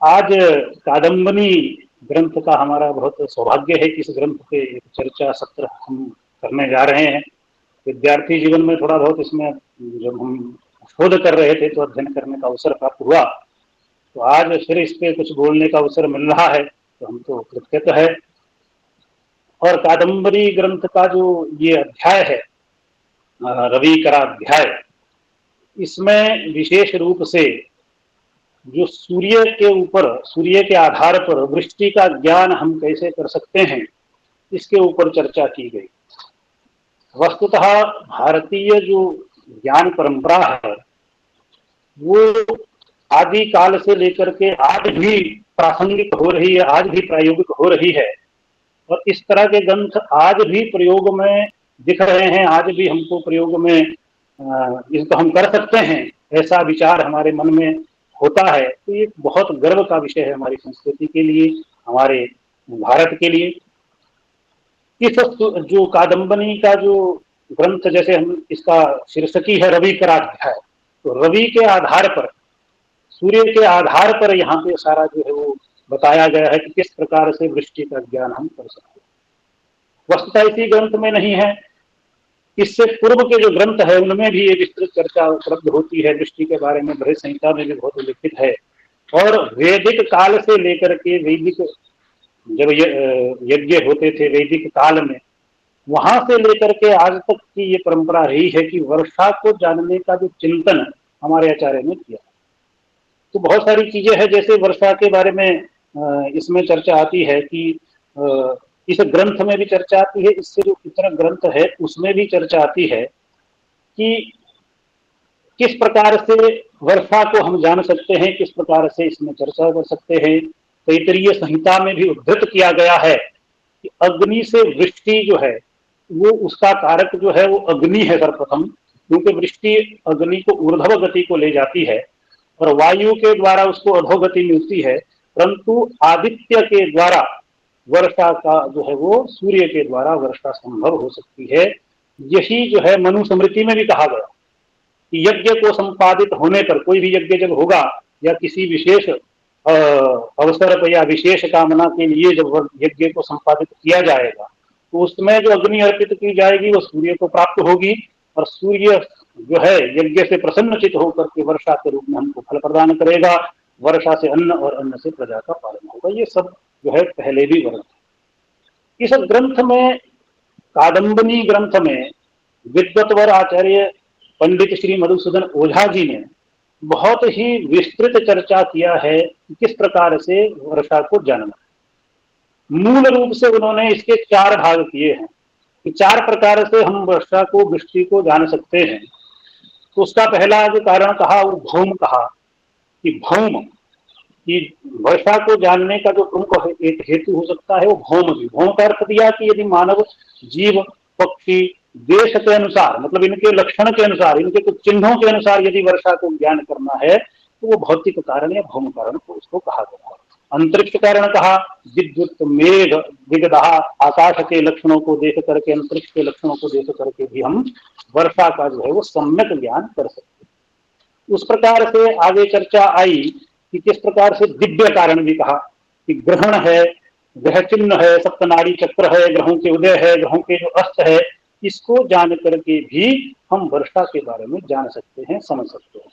आज कादम्बनी ग्रंथ का हमारा बहुत सौभाग्य है कि इस ग्रंथ पे एक चर्चा सत्र हम करने जा रहे हैं। विद्यार्थी जीवन में थोड़ा बहुत इसमें जब हम शोध कर रहे थे तो अध्ययन करने का अवसर प्राप्त हुआ, तो आज फिर इस पे कुछ बोलने का अवसर मिल रहा है, तो हम तो कृतज्ञ है। और कादम्बरी ग्रंथ का जो ये अध्याय है, रविकराध्याय, इसमें विशेष रूप से जो सूर्य के ऊपर, सूर्य के आधार पर वृष्टि का ज्ञान हम कैसे कर सकते हैं, इसके ऊपर चर्चा की गई। वस्तुतः भारतीय जो ज्ञान परंपरा है वो आदि काल से लेकर के आज भी प्रासंगिक हो रही है, आज भी प्रायोगिक हो रही है, और इस तरह के ग्रंथ आज भी प्रयोग में दिख रहे हैं, आज भी हमको प्रयोग में इसको हम कर सकते हैं, ऐसा विचार हमारे मन में होता है। तो ये बहुत गर्व का विषय है हमारी संस्कृति के लिए, हमारे भारत के लिए। इस जो कादम्बनी का जो ग्रंथ, जैसे हम इसका शीर्षक ही है रविकराध्याय, तो रवि के आधार पर, सूर्य के आधार पर यहाँ पे सारा जो है वो बताया गया है कि किस प्रकार से वृष्टि का ज्ञान हम कर सकते हैं। वस्तुतः इसी ग्रंथ में नहीं है, इससे पूर्व के जो ग्रंथ है उनमें भी ये विस्तृत चर्चा उपलब्ध होती है। वृष्टि के बारे में बृहद संहिता में भी बहुत उल्लेखित है। और वैदिक काल से लेकर के, वैदिक जब यज्ञ होते थे वैदिक काल में, वहां से लेकर के आज तक की ये परंपरा रही है कि वर्षा को जानने का जो चिंतन हमारे आचार्य ने किया। तो बहुत सारी चीजें हैं, जैसे वर्षा के बारे में इसमें चर्चा आती है कि इस ग्रंथ में भी चर्चा आती है, इससे जो इतर ग्रंथ है उसमें भी चर्चा आती है कि किस प्रकार से वर्षा को हम जान सकते हैं, किस प्रकार से इसमें चर्चा कर सकते हैं। तैतरीय संहिता में भी उद्धृत किया गया है कि अग्नि से वृष्टि जो है वो, उसका कारक जो है वो अग्नि है सर्वप्रथम, क्योंकि वृष्टि अग्नि को ऊर्ध्व गति को ले जाती है और वायु के द्वारा उसको अधोगति मिलती है, परंतु आदित्य के द्वारा वर्षा का जो है वो, सूर्य के द्वारा वर्षा संभव हो सकती है। यही जो है मनुस्मृति में भी कहा गया कि यज्ञ को संपादित होने पर, कोई भी यज्ञ जब होगा या किसी विशेष अवसर पर या विशेष कामना के लिए जब यज्ञ को संपादित किया जाएगा, तो उसमें जो अग्नि अर्पित की जाएगी वो सूर्य को प्राप्त होगी, और सूर्य जो है यज्ञ से प्रसन्नचित होकर के वर्षा के रूप में हमको फल प्रदान करेगा। वर्षा से अन्न और अन्न से प्रजा का पालन होगा। ये सब जो है पहले भी वर्णन है। इस ग्रंथ में, कादम्बनी ग्रंथ में, विद्वत्वर आचार्य पंडित श्री मधुसूदन ओझा जी ने बहुत ही विस्तृत चर्चा किया है कि किस प्रकार से वर्षा को जानना। मूल रूप से उन्होंने इसके 4 भाग किए हैं कि 4 प्रकार से हम वर्षा को, वृष्टि को जान सकते हैं। तो उसका पहला जो कारण कहा वो भौम कहा, कि भौम, कि वर्षा को जानने का जो प्रमुख एक हेतु हो सकता है वो भौम भी। भौम का अर्थ दिया कि यदि मानव जीव पक्षी देश के अनुसार, मतलब इनके लक्षण के अनुसार, इनके कुछ चिन्हों के अनुसार यदि वर्षा को ज्ञान करना है तो वो भौतिक कारण या भौम कारण को उसको कहा गया है। अंतरिक्ष कारण कहा, विद्युत, मेघ, दिगदहा, आकाश के लक्षणों को देख करके, अंतरिक्ष के लक्षणों को देख करके भी हम वर्षा का जो है वो सम्यक ज्ञान कर सकते हैं। उस प्रकार से आगे चर्चा आई कि किस प्रकार से दिव्य कारण भी कहा, कि ग्रहण है, ग्रह चिन्ह है, सप्तनाड़ी चक्र है, ग्रहों के उदय है, ग्रहों के जो अस्त है, इसको जान करके भी हम वर्षा के बारे में जान सकते हैं, समझ सकते हैं।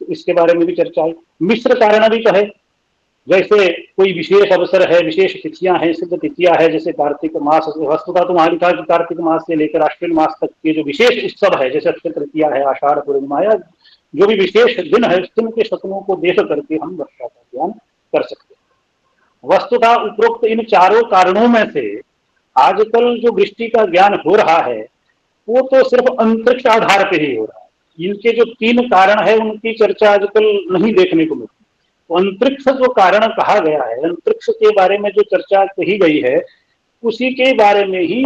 तो इसके बारे में भी चर्चा आई। मिश्र कारण भी कहे, जैसे कोई विशेष अवसर है, विशेष तिथियां हैं, सिद्ध तिथियां है, जैसे कार्तिक मास, वस्तुतः तो वहां लिखा कि कार्तिक मास से लेकर आश्विन मास तक के जो विशेष उत्सव है, जैसे अक्षय तृतीया है, आषाढ़ पूर्णिमा, या जो भी विशेष दिन है, उस दिन के शकुनों को देख करके हम वर्षा का ज्ञान कर सकते हैं। वस्तुतः उपरोक्त इन 4 कारणों में से आजकल जो वृष्टि का ज्ञान हो रहा है वो तो सिर्फ अंतरिक्ष आधार पे ही हो रहा है। इनके जो 3 कारण है उनकी चर्चा आजकल नहीं देखने को मिलती। तो अंतरिक्ष जो कारण कहा गया है, अंतरिक्ष के बारे में जो चर्चा कही गई है, उसी के बारे में ही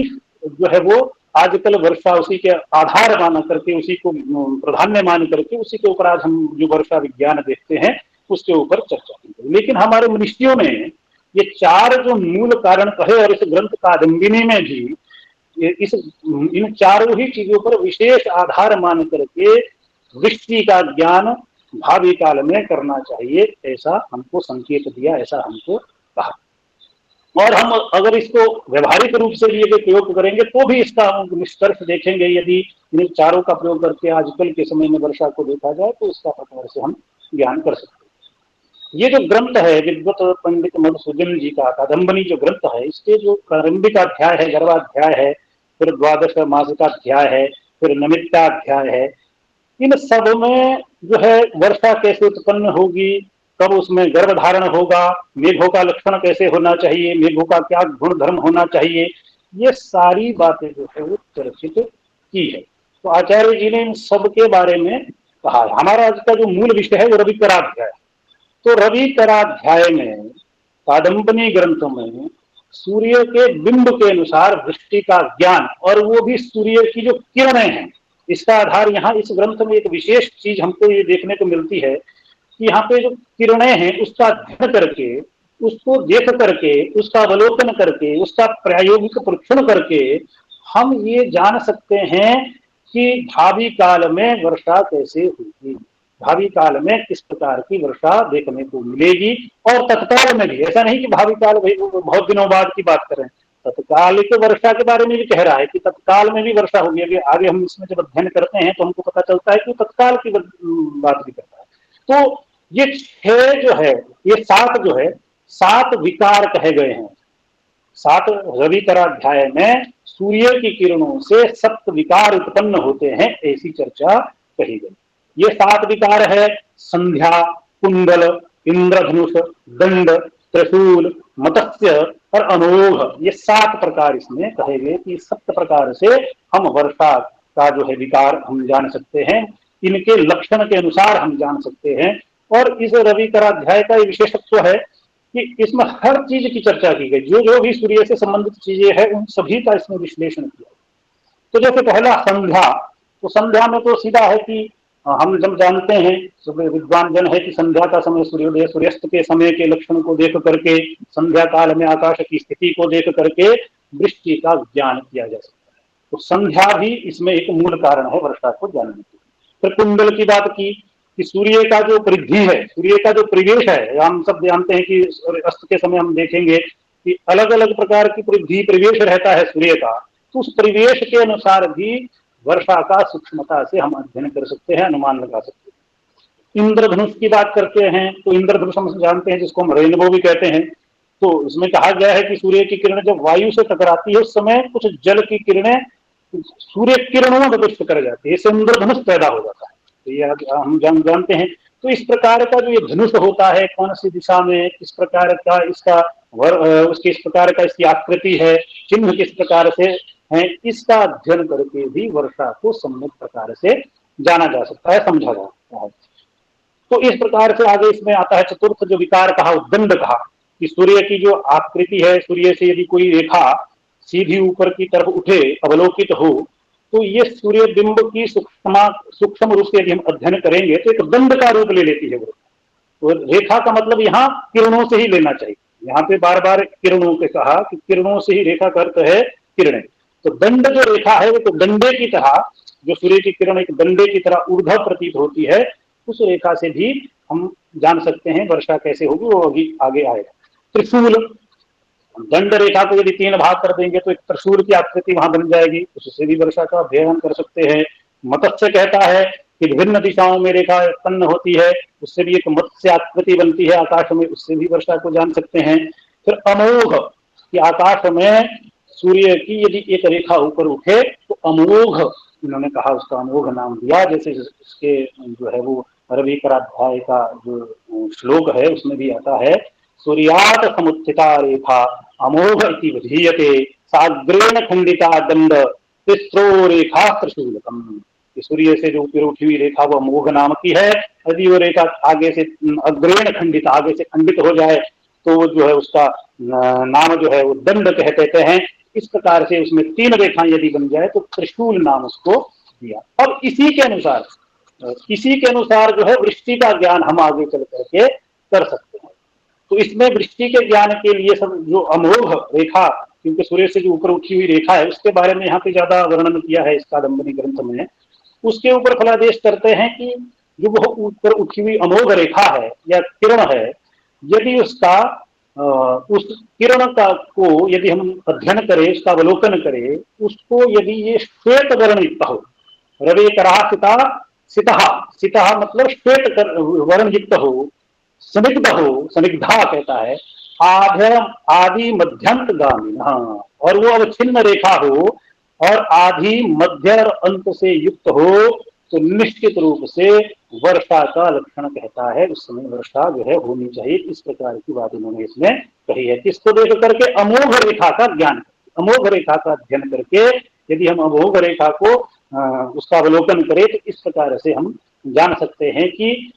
जो है वो आजकल वर्षा, उसी के आधार मान करके, उसी को प्राधान्य मान करके, उसी के ऊपर आज हम जो वर्षा विज्ञान देखते हैं उसके ऊपर चर्चा की। लेकिन हमारे मनुष्यों ने ये 4 जो मूल कारण कहे, और इस ग्रंथ कादम्बिनी में भी इन 4 ही चीजों पर विशेष आधार मान करके वृष्टि का ज्ञान भावी काल में करना चाहिए, ऐसा हमको संकेत दिया, ऐसा हमको कहा। और हम अगर इसको व्यवहारिक रूप से भी यदि प्रयोग करेंगे तो भी इसका हम निष्कर्ष देखेंगे। यदि इन चारों का प्रयोग करके आजकल के समय में वर्षा को देखा जाए तो इसका प्रकार से हम ज्ञान कर सकते हैं। ये जो ग्रंथ है विद्वत पंडित मधुसूदन जी का कादम्बनी जो ग्रंथ है, इसके जो प्रारंभिक अध्याय है, गर्भाध्याय है, फिर द्वादश मासिकाध्याय है, फिर नमित्ताध्याय है, इन सब में जो है वर्षा कैसे उत्पन्न होगी, कब उसमें गर्भ धारण होगा, मेघों का लक्षण कैसे होना चाहिए, मेघों का क्या गुण धर्म होना चाहिए, ये सारी बातें जो है वो चर्चित की है। तो आचार्य जी ने इन सब के बारे में कहा है। हमारा आज का जो मूल विषय है वो रविकराध्याय। तो रविकराध्याय में कादम्बनी ग्रंथ में सूर्य के बिंब के अनुसार वृष्टि का ज्ञान, और वो भी सूर्य की जो किरणें हैं, इसका आधार यहाँ इस ग्रंथ में एक विशेष चीज हमको ये देखने को मिलती है कि यहाँ पे जो किरणें हैं उसका अध्ययन करके, उसको देख करके, उसका अवलोकन करके, उसका प्रायोगिक परीक्षण करके हम ये जान सकते हैं कि भावी काल में वर्षा कैसे होगी, भावी काल में किस प्रकार की वर्षा देखने को मिलेगी। और तत्काल में भी, ऐसा नहीं कि भावी काल भाई बहुत दिनों बाद की बात करें, तत्कालिक वर्षा के बारे में भी कह रहा है कि तत्काल में भी वर्षा होगी। अभी आगे हम इसमें जब अध्ययन करते हैं तो हमको पता चलता है कि तत्काल की बात भी करता है। तो ये 6 जो है, ये 7 जो है, 7 विकार कहे गए हैं। 7 रविकराध्याय में सूर्य की किरणों से 7 विकार उत्पन्न होते हैं, ऐसी चर्चा कही गई। ये 7 विकार है संध्या, कुंडल, इंद्रधनुष, दंड, त्रिशूल, मत्स्य और अमोघ। ये 7 प्रकार इसमें कहे गए कि 7 प्रकार से हम वर्षा का जो है विकार हम जान सकते हैं, इनके लक्षण के अनुसार हम जान सकते हैं। और इस रविकराध्याय का विशेषत्व है कि इसमें हर चीज की चर्चा की गई, जो जो भी सूर्य से संबंधित चीजें हैं उन सभी का इसमें विश्लेषण किया। तो जैसे पहला संध्या, तो संध्या में तो सीधा है कि हम जब जानते हैं, विद्वान जन है कि संध्या का समय सूर्योदय सूर्यास्त के समय के लक्षण को देख करके, संध्या काल में आकाश की स्थिति को देख करके वृष्टि का ज्ञान किया जा सकता है। तो संध्या भी इसमें एक मूल कारण है वर्षा को जानने के। फिर कुंडल की बात की कि सूर्य का जो परिधि है, सूर्य का जो परिवेश है, हम सब जानते हैं कि अस्त के समय हम देखेंगे कि अलग अलग प्रकार की परिधि परिवेश रहता है सूर्य का। तो उस परिवेश के अनुसार भी वर्षा का सूक्ष्मता से हम अध्ययन कर सकते हैं, अनुमान लगा सकते हैं। इंद्रधनुष की बात करते हैं तो इंद्रधनुष हम जानते हैं जिसको हम रेनबो भी कहते हैं। तो इसमें कहा गया है कि सूर्य की किरणें जब वायु से टकराती है उस समय कुछ जल की किरणें सूर्य किरणों में प्रविष्ट कर जाती है, इससे इंद्रधनुष पैदा हो जाता है। तो ये हम जानते हैं। तो इस प्रकार का जो ये धनुष होता है, कौन सी दिशा में किस प्रकार का इसका उसकी इस प्रकार का इसकी आकृति है, चिन्ह किस प्रकार से है, इसका अध्ययन करके भी वर्षा को सम्यक प्रकार से जाना जा सकता है, समझा जा सकता है। तो इस प्रकार से आगे इसमें आता है चतुर्थ जो विकार कहा, उद्दंड कहा, कि सूर्य की जो आकृति है, सूर्य से यदि कोई रेखा सीधी ऊपर की तरफ उठे, अवलोकित हो, तो ये सूर्य बिंब की सूक्ष्म रूप से यदि हम अध्ययन करेंगे तो एक दंड का रूप ले लेती है वो। तो रेखा का मतलब यहाँ किरणों से ही लेना चाहिए। यहाँ पे बार बार किरणों के कहा कि किरणों से ही रेखा का अर्थ है किरणें। तो दंड जो रेखा है वो तो दंडे की तरह, जो सूर्य की किरण एक दंडे की तरह ऊर्ध्व प्रतीत होती है, उस रेखा से भी हम जान सकते हैं वर्षा कैसे होगी, वो अभी आगे आएगा। त्रिशूल, दंड रेखा को यदि 3 भाग कर देंगे तो एक त्रिशूल की आकृति वहां बन जाएगी, उससे भी वर्षा का अध्ययन कर सकते हैं। मत्स्य कहता है कि विभिन्न दिशाओं में रेखा उत्पन्न होती है, उससे भी एक मत्स्य आकृति बनती है आकाश में, उससे भी वर्षा को जान सकते हैं। फिर अमोघ, कि आकाश में सूर्य की यदि एक रेखा ऊपर उठे तो अमोघ, इन्होंने कहा उसका अमोघ नाम दिया। जैसे इसके जो है वो रविकराध्याय का जो श्लोक है उसमें भी आता है, सूर्यात समुत्थिता रेखा अमोघ इति विधीयते साग्रेण खंडिता दंड तिस्रो रेखा त्रिशूलकम। सूर्य से जो ऊपर उठी हुई रेखा वो अमोघ नाम की है। यदि वो रेखा आगे से अग्रेण खंडित, आगे से खंडित हो जाए तो जो है उसका नाम जो है वो दंड कहते हैं। इस प्रकार से उसमें 3 रेखाएं यदि बन जाए तो त्रिशूल नाम उसको दिया। और इसी के अनुसार जो है वृष्टि का ज्ञान हम आगे चल करके कर सकते हैं। तो इसमें वृष्टि के ज्ञान के लिए सब जो अमोघ रेखा, क्योंकि सूर्य से जो ऊपर उठी हुई रेखा है उसके बारे में यहाँ पे ज्यादा वर्णन किया है इस कादम्बनी ग्रंथ में। उसके ऊपर फलादेश करते हैं कि जो वह ऊपर उठी हुई अमोघ रेखा है या किरण है, यदि उसका उस किरण का को यदि हम अध्ययन करें, उसका अवलोकन करें, उसको यदि ये श्वेत वर्ण युक्त हो, रवि करा सिता सिता, सिता मतलब श्वेत वर्ण युक्त हो, स्निग्ध हो, स्निग्धा कहता है, आध्य आदि मध्यंत गामी, हाँ, और वो अवच्छिन्न रेखा हो और आदि मध्य और अंत से युक्त हो, तो निश्चित रूप से वर्षा का लक्षण कहता है। उस समय वर्षा जो है होनी चाहिए। इस प्रकार की बात इन्होंने इसमें कही है। किसको देख करके? अमोघ रेखा का ज्ञान, अमोघ रेखा का अध्ययन करके यदि हम अमोघ रेखा को उसका अवलोकन करें, तो इस प्रकार से हम जान सकते हैं कि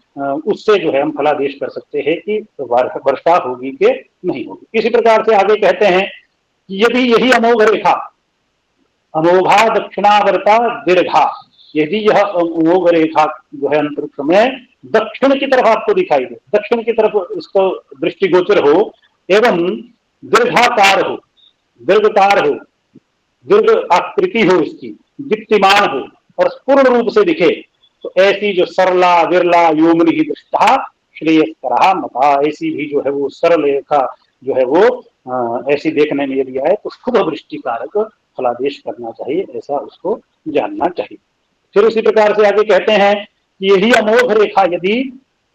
उससे जो है हम फलादेश कर सकते हैं कि वर्षा होगी कि नहीं होगी। इसी प्रकार से आगे कहते हैं कि यदि यही अमोघ रेखा अमोघा दक्षिणावर्ता दीर्घा, यदि यह अमोघ रेखा जो है अंतरिक्ष में दक्षिण की तरफ आपको दिखाई दे, दक्षिण की तरफ इसको दृष्टिगोचर हो एवं दीर्घाकार हो, दीर्घकार हो, दीर्घ आकृति हो, इसकी दीप्तिमान हो और पूर्ण रूप से दिखे, तो ऐसी जो सरला विरला योमनी ही दृष्टा श्रेयस्करा मता, ऐसी भी जो है वो सरल रेखा जो है वो ऐसी देखने में यदि आए तो शुभ वृष्टि कारक फलादेश करना चाहिए, ऐसा उसको जानना चाहिए। फिर उसी प्रकार से आगे कहते हैं कि यही अमोघ रेखा यदि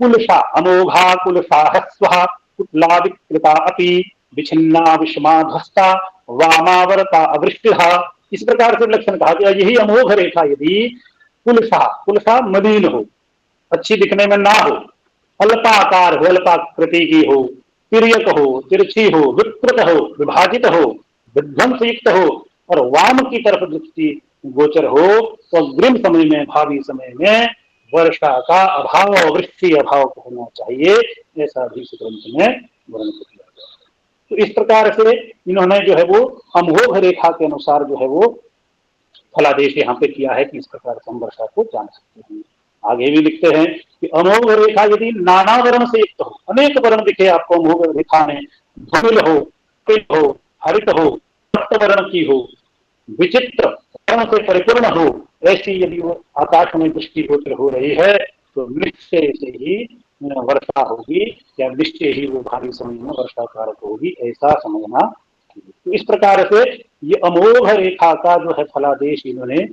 कुलशा अमोघा कुलशा स्व कुटला विकृता अपि विछिन्ना विषमाधस्ता वामावरता अवृष्टिहा, इस प्रकार से लक्षण कहा गया। यही अमोघ रेखा यदि कुलशा, कुलशा मलिन हो, अच्छी दिखने में ना हो, अल्पाकार हो, अल्पाकृति की हो, तिर्यक हो, तिरछी हो, विकृत हो, विभाजित हो, विध्वंस युक्त हो और वाम की तरफ दृष्टि गोचर हो, तो अग्रिम समय में, भावी समय में वर्षा का अभाव, वृष्टि अभाव होना चाहिए, ऐसा भी ग्रंथ में वर्णन किया गया। तो इस प्रकार से इन्होंने जो है वो अमोघ रेखा के अनुसार जो है वो फलादेश यहाँ पे किया है कि इस प्रकार से हम वर्षा को जान सकते हैं। आगे भी लिखते हैं कि अमोघ रेखा यदि नाना वर्ण से युक्त हो, अनेक वर्ण दिखे आपको अमोघ रेखा में, धूल हो, पील हो, हरित हो, रक्त वर्ण की हो, विचित्र वर्ण से परिपूर्ण हो, ऐसी यदि वो आकाश में दृष्टि गोचर हो रही है, तो निश्चय से ही वर्षा होगी या निश्चय ही वो भारी समय में वर्षा कारक होगी, ऐसा समझना। तो इस प्रकार से ये अमोघ रेखा का जो है फलादेश इन्होंने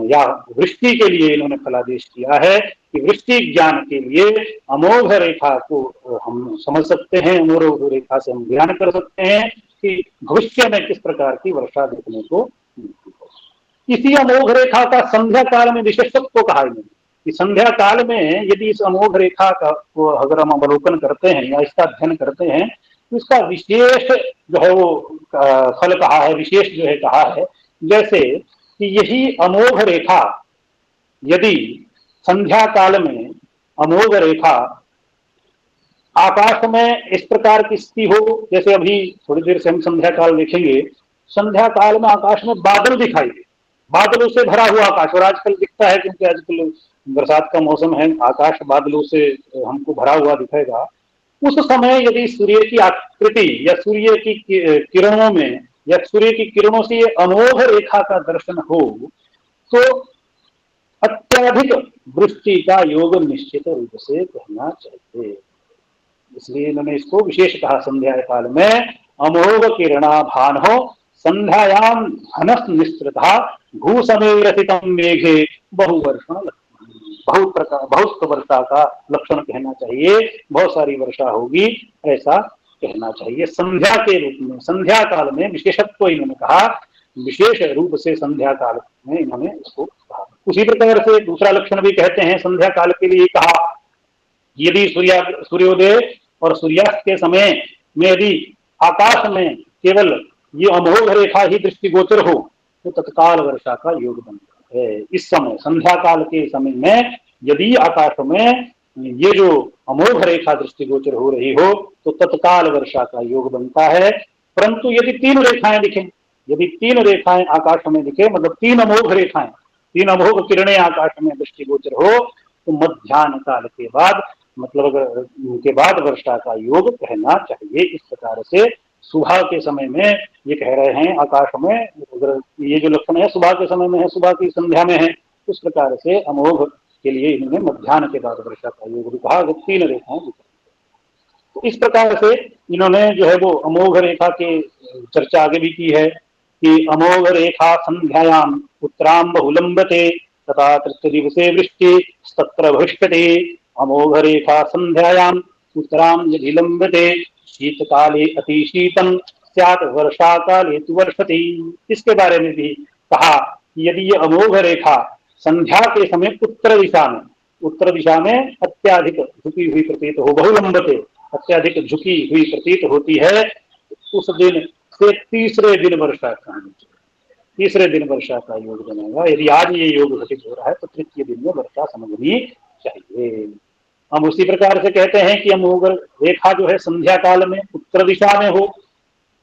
या वृष्टि के लिए इन्होंने फलादेश किया है कि वृष्टि ज्ञान के लिए अमोघ रेखा को हम समझ सकते हैं, अमोघ रेखा से हम ज्ञान कर सकते हैं कि भविष्य में किस प्रकार की वर्षा देखने को मिलती है। इसी अमोघ रेखा का संध्या काल में विशेषत्व कहा इन्होंने कि संध्या काल में यदि इस अमोघ रेखा का को अगर हम अवलोकन करते हैं या इसका अध्ययन करते हैं, तो इसका विशेष जो है वो फल कहा है, विशेष जो है कहा है, जैसे कि यही अमोघ रेखा यदि संध्या काल में अमोघ रेखा आकाश में इस प्रकार की स्थिति हो, जैसे अभी थोड़ी देर से हम संध्या काल देखेंगे, संध्या काल में आकाश में बादल दिखाई दे, बादलों से भरा हुआ आकाश, और आजकल दिखता है क्योंकि आजकल बरसात का मौसम है, आकाश बादलों से हमको भरा हुआ दिखेगा। उस समय यदि सूर्य की आकृति या सूर्य की किरणों में या सूर्य की किरणों से ये अमोघ रेखा का दर्शन हो, तो अत्यधिक वृष्टि का योग निश्चित रूप से कहना चाहिए। इसलिए इन्होंने इसको विशेष कहा संध्या काल में अमोघ किरणा भान हो संध्यायाम धनस निस्तृता भूसमेरथितम मेघे बहुवर्षण, बहुत वर्षा का लक्षण कहना चाहिए, बहुत सारी वर्षा होगी ऐसा कहना चाहिए। संध्या के रूप में, संध्या काल में विशेषत्व इन्होंने कहा, विशेष रूप से संध्या काल में इन्होंने इसको कहा। उसी प्रकार से दूसरा लक्षण भी कहते हैं संध्या काल के लिए कहा, यदि सूर्योदय और सूर्यास्त के समय में यदि आकाश में केवल ये अमोघ रेखा ही दृष्टिगोचर हो, तो तत्काल वर्षा का योग बनता है। इस समय संध्या काल के समय में यदि आकाश में ये जो अमोघ रेखा दृष्टिगोचर हो रही हो, तो तत्काल वर्षा का योग बनता है। परंतु यदि तीन रेखाएं दिखें, यदि तीन रेखाएं आकाश में दिखे, मतलब तीन अमोघ रेखाएं, तीन अमोघ किरणें आकाश में दृष्टिगोचर हो, तो मध्याह्न काल के बाद, मतलब उनके बाद वर्षा का योग कहना चाहिए। इस प्रकार से सुबह के समय में ये कह रहे हैं आकाश में, अगर ये जो लक्षण है सुबह के समय में है, सुबह की संध्या में है, उस प्रकार से अमोघ के लिए इन्होंने मध्याह्न के बाद वर्षा का योग भी कहा। 3 रेखाएं दिखाई। तो इस प्रकार से इन्होंने जो है वो अमोघ रेखा के चर्चा आगे भी की है कि अमोघ रेखा संध्यायाम उत्तराम बहुलंबते तथा तृतीय दिवसे वृष्टि तत्र भविष्यति। अमोघ रेखा संध्यायाम उत्तराम यदि लंबते शीतकाले अतिशीतम स्यात् वर्षा काले तु वर्षति। इसके बारे में भी कहा कि यदि ये अमोघ रेखा संध्या के समय उत्तर दिशा में अत्याधिक झुकी हुई प्रतीत हो, बहुलंबते अत्याधिक झुकी हुई प्रतीत होती है, उस दिन से तीसरे दिन वर्षा का योग बनेगा। यदि आज ये योग घटित हो रहा है तो तृतीय दिन में वर्षा समझनी चाहिए। हम उसी प्रकार से कहते हैं कि अमोघ रेखा जो है संध्या काल में उत्तर दिशा में हो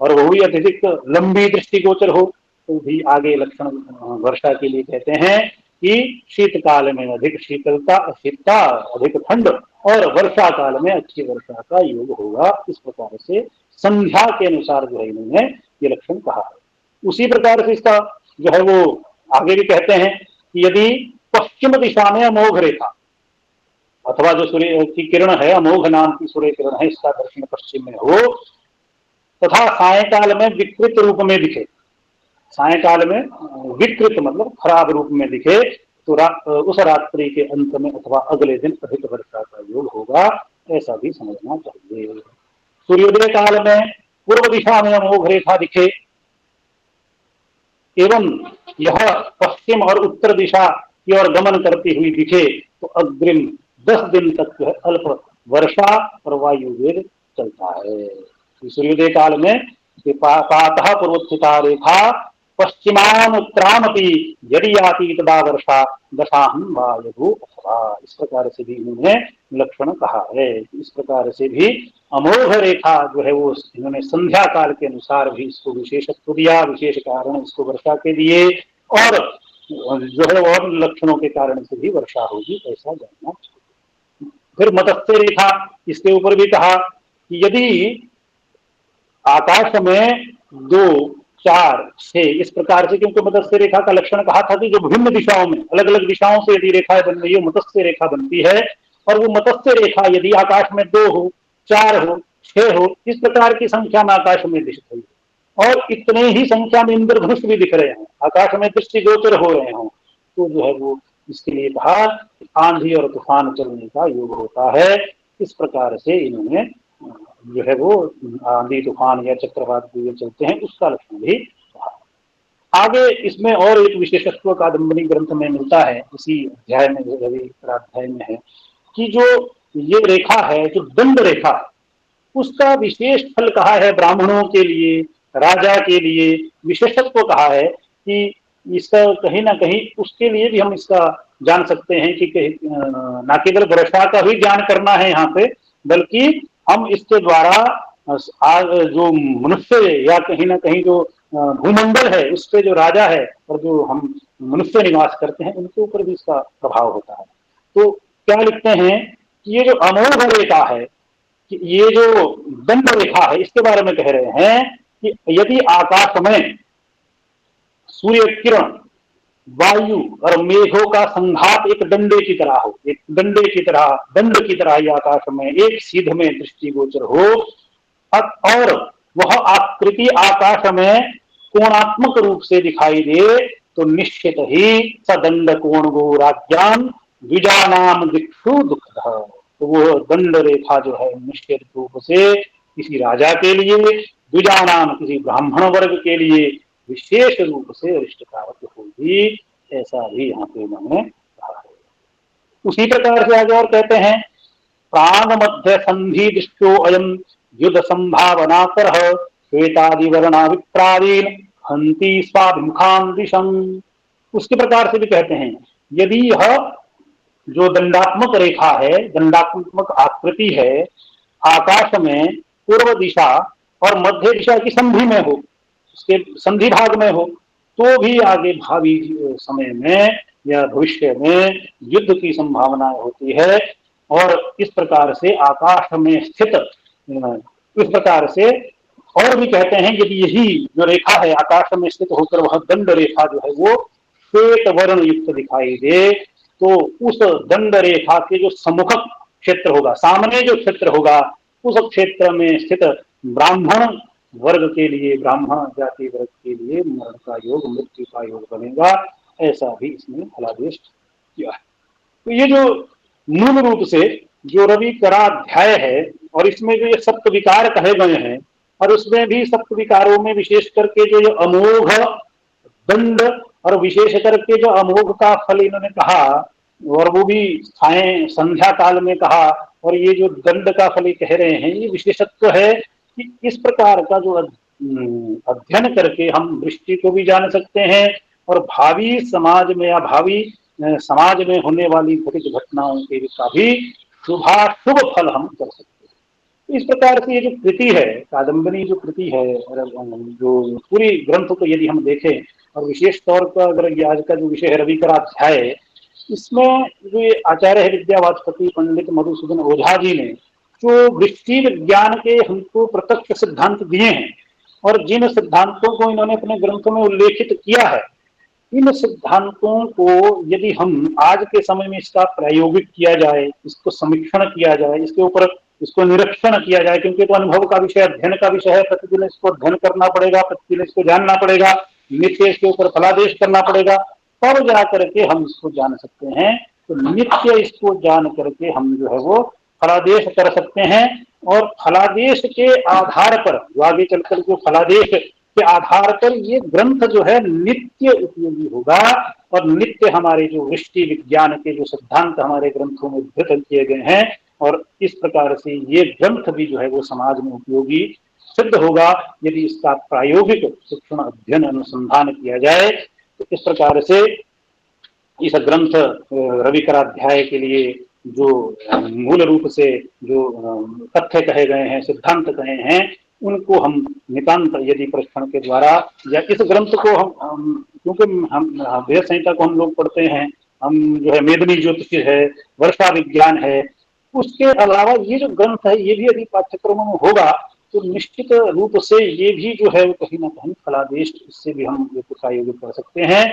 और वह भी अत्यधिक लंबी दृष्टिगोचर हो तो भी आगे लक्षण वर्षा के लिए कहते हैं कि शीतकाल में अधिक शीतता अधिक ठंड और वर्षा काल में अच्छी वर्षा का योग होगा। इस प्रकार से संध्या के अनुसार जो है इन्होंने ये लक्षण कहा है। उसी प्रकार से इसका जो है वो आगे भी कहते हैं कि यदि पश्चिम दिशा में अमोघ रेखा अथवा जो सूर्य की किरण है, अमोघ नाम की सूर्य किरण है, इसका दक्षिण पश्चिम में हो तथा सायकाल में विकृत रूप में दिखे, सायकाल में विकृत मतलब खराब रूप में दिखे तो उस रात्रि के अंत में अथवा अगले दिन अधिक वर्षा का योग होगा, ऐसा भी समझना चाहिए। सूर्योदय काल में पूर्व दिशा में अमोघ रेखा दिखे एवं यह पश्चिम और उत्तर दिशा की ओर गमन करती हुई दिखे तो अग्रिम 10 दिन तक जो है अल्प वर्षा और वायु वेग चलता है। सूर्योदय काल में पातः पूर्वोत्थिता रेखा पश्चिमान उत्तरामपि यदि आती तदा वर्षा दशाहं वायु अथवा। इस प्रकार से भी इन्होंने लक्षण कहा है। इस प्रकार से भी अमोघ रेखा जो है वो इन्होंने संध्या काल के अनुसार भी इसको विशेषत्व दिया, विशेष कारण इसको वर्षा के दिए और जो है और लक्षणों के कारण से भी वर्षा होगी ऐसा जानना चाहिए। फिर मत्स्य रेखा, इसके ऊपर भी कहा कि यदि आकाश में 2, 4, 6 इस प्रकार से, क्योंकि मत्स्य रेखा का लक्षण कहा था कि जो विभिन्न दिशाओं में अलग अलग दिशाओं से यदि रेखाएं बन रही है मत्स्य रेखा बनती है और वो मत्स्य रेखा यदि आकाश में 2 हो, 4 हो, 6 हो, इस प्रकार की संख्या में आकाश में दिख रही है और इतने ही संख्या में इंद्रधनुष भी दिख रहे हैं, आकाश में दृष्टिगोचर हो रहे हों, तो जो है वो इसके लिए कहा आंधी और तूफान चलने का योग होता है। इस प्रकार से इन्होंने जो है वो आंधी तूफान या चक्रवात जो चलते हैं उसका लक्षण भी कहा। आगे इसमें और एक विशेषत्व कादम्बरी ग्रंथ में मिलता है, इसी अध्याय में अध्याय में है कि जो ये रेखा है, जो दंड रेखा, उसका विशेष फल कहा है ब्राह्मणों के लिए, राजा के लिए विशेषत्व कहा है कि इसका कहीं ना कहीं उसके लिए भी हम इसका जान सकते हैं कि न केवल वर्षा का भी ज्ञान करना है यहाँ पे, बल्कि हम इसके द्वारा जो मनुष्य या कहीं ना कहीं जो भूमंडल है उस पे जो राजा है और जो हम मनुष्य निवास करते हैं उनके ऊपर भी इसका प्रभाव होता है। तो क्या लिखते हैं कि ये जो अमोघ रेखा है, कि ये जो दंड रेखा है, इसके बारे में कह रहे हैं कि यदि आकाश में सूर्य किरण, वायु और मेघों का संघात एक डंडे की तरह हो, एक दंड की तरह ही आकाश में एक सीध में दृष्टिगोचर हो और वह आकृति आकाश में कोणात्मक रूप से दिखाई दे तो निश्चित ही सदंड कोण गो राज्याम द्विजानाम दिक्षु दुखद। तो वो दंड रेखा जो है निश्चित रूप से किसी राजा के लिए, द्विजानाम किसी ब्राह्मण वर्ग के लिए विशेष रूप से अरिष्टकारक होगी, ऐसा भी यहाँ पे उन्होंने कहा है। उसी प्रकार से आगे और कहते हैं प्राण मध्य संधि दृष्टो अयम युद्ध संभावना कर श्वेतादि वर्णा विप्रादीन हंति स्वाभिमुखान दिशम। उसके प्रकार से भी कहते हैं यदि यह जो दंडात्मक रेखा है, दंडात्मक आकृति है, आकाश में पूर्व दिशा और मध्य दिशा की संधि में हो, उसके संधि भाग में हो, तो भी आगे भावी समय में या भविष्य में युद्ध की संभावना होती है। और इस प्रकार से आकाश में स्थित, इस प्रकार से और भी कहते हैं यदि यही जो रेखा है आकाश में स्थित होकर वह दंड रेखा जो है वो श्वेत वर्ण युक्त दिखाई दे तो उस दंड रेखा के जो सम्मुख क्षेत्र होगा, सामने जो क्षेत्र होगा, उस क्षेत्र में स्थित ब्राह्मण वर्ग के लिए, ब्राह्मण जाति वर्ग के लिए मरण का योग, मृत्यु का योग बनेगा, ऐसा भी इसने फलादेश किया है। तो ये जो मूल रूप से जो रविकराध्याय है, और इसमें जो ये सप्त विकार कहे गए हैं, और उसमें भी सप्त विकारों में विशेष करके जो अमोघ दंड और विशेष करके जो अमोघ का फल इन्होंने कहा, और वो भी संध्या काल में कहा, और ये जो दंड का फल कह रहे हैं, ये विशेषत्व है कि इस प्रकार का जो अध्ययन करके हम दृष्टि को भी जान सकते हैं, और भावी समाज में या भावी समाज में होने वाली घटित घटनाओं के का भी शुभाशुभ फल हम कर सकते हैं। इस प्रकार से ये जो कृति है, कादम्बरी जो कृति है, जो पूरी ग्रंथ को यदि हम देखें, और विशेष तौर पर अगर ये आज का जो विषय है रविकराध्याय, इसमें जो ये आचार्य विद्यावाचस्पति पंडित मधुसूदन ओझा जी ने जो वृष्टि विज्ञान के हमको प्रत्यक्ष सिद्धांत दिए हैं, और जिन सिद्धांतों को इन्होंने अपने ग्रंथों में उल्लेखित किया है, इन सिद्धांतों को यदि हम आज के समय में इसका प्रायोगिक किया जाए, इसको समीक्षण किया जाए, इसके ऊपर इसको निरीक्षण किया जाए, क्योंकि तो अनुभव का विषय, अध्ययन का विषय है, प्रतिदिन इसको अध्ययन करना पड़ेगा, प्रतिदिन इसको जानना पड़ेगा, नित्य इसके ऊपर फलादेश करना पड़ेगा, तब जा करके हम इसको जान सकते हैं। तो नित्य इसको जान करके हम जो है वो फलादेश कर सकते हैं, और फलादेश के आधार पर जो आगे चलकर जो फलादेश के आधार पर ये ग्रंथ जो है नित्य उपयोगी होगा, और नित्य हमारे जो वृष्टि विज्ञान के जो सिद्धांत हमारे ग्रंथों में उद्धृत किए गए हैं, और इस प्रकार से ये ग्रंथ भी जो है वो समाज में उपयोगी सिद्ध होगा यदि इसका प्रायोगिक शिक्षण अध्ययन अनुसंधान किया जाए। तो इस प्रकार से इस ग्रंथ रविकराध्याय के लिए जो मूल रूप से जो तथ्य कहे गए हैं, सिद्धांत कहे हैं, उनको हम नितांत यदि प्रश्न के द्वारा, या इस ग्रंथ को हम क्योंकि हम वेद संहिता को हम लोग पढ़ते हैं, हम जो है मेदिनी ज्योतिष है, वर्षा विज्ञान है, उसके अलावा ये जो ग्रंथ है ये भी यदि पाठ्यक्रमों में होगा तो निश्चित रूप से ये भी जो है कहीं ना कहीं फलादेश इससे भी हम प्रायोगिक कर सकते हैं।